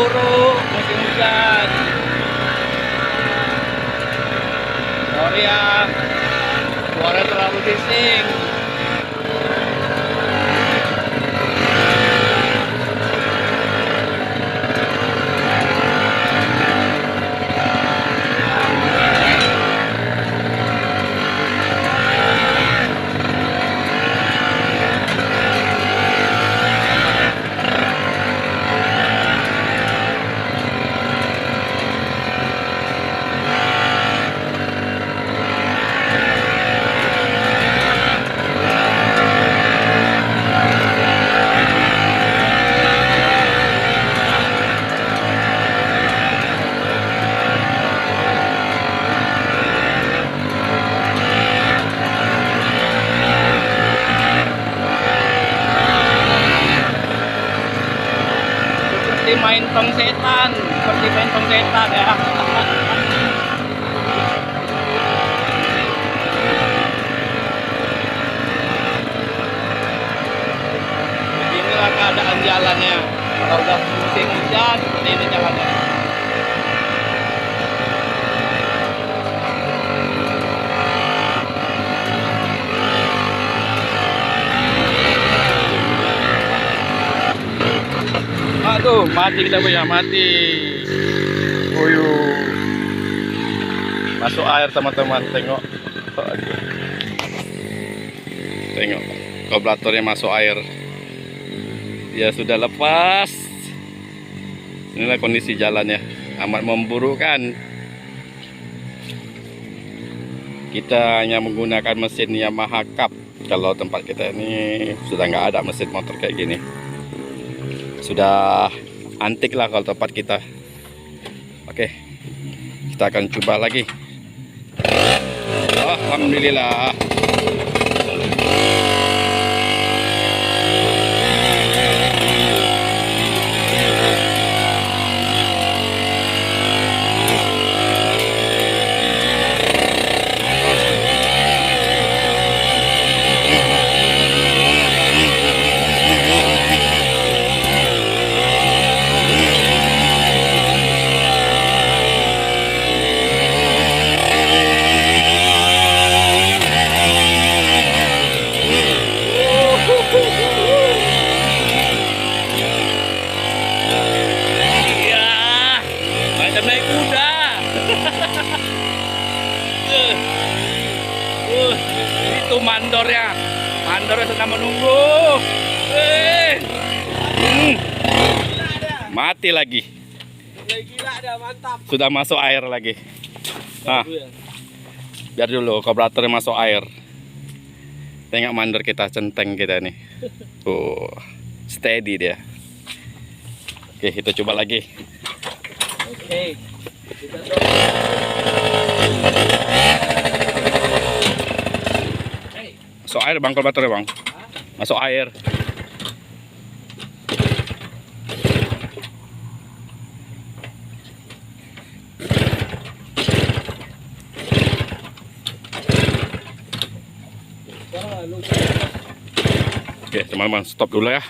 buruk musim hujan. Sorry ya, suara terlalu bising. Seperti main tong setan ya. Beginilah keadaan jalannya kalau udah musim hujan, seperti ini jalannya. Aduh, mati kita punya, mati. Uyuh. Masuk air teman-teman, tengok. Tengok, karburatornya masuk air. Dia sudah lepas. Inilah kondisi jalannya, amat memburuk kan. Kita hanya menggunakan mesin Yamaha Cup. Kalau tempat kita ini sudah nggak ada mesin motor kayak gini. Sudah antik lah kalau tempat kita. Oke, kita akan coba lagi. Alhamdulillah. Itu mandornya sudah menunggu. Mati lagi. Sudah masuk air lagi. Nah, biar dulu karburatornya masuk air. Tengok mandor kita, centeng kita nih. Steady dia. Oke, kita coba lagi. Oke. Masuk air bang, karburatornya bang. Masuk air. Oke teman-teman, stop dulu ya.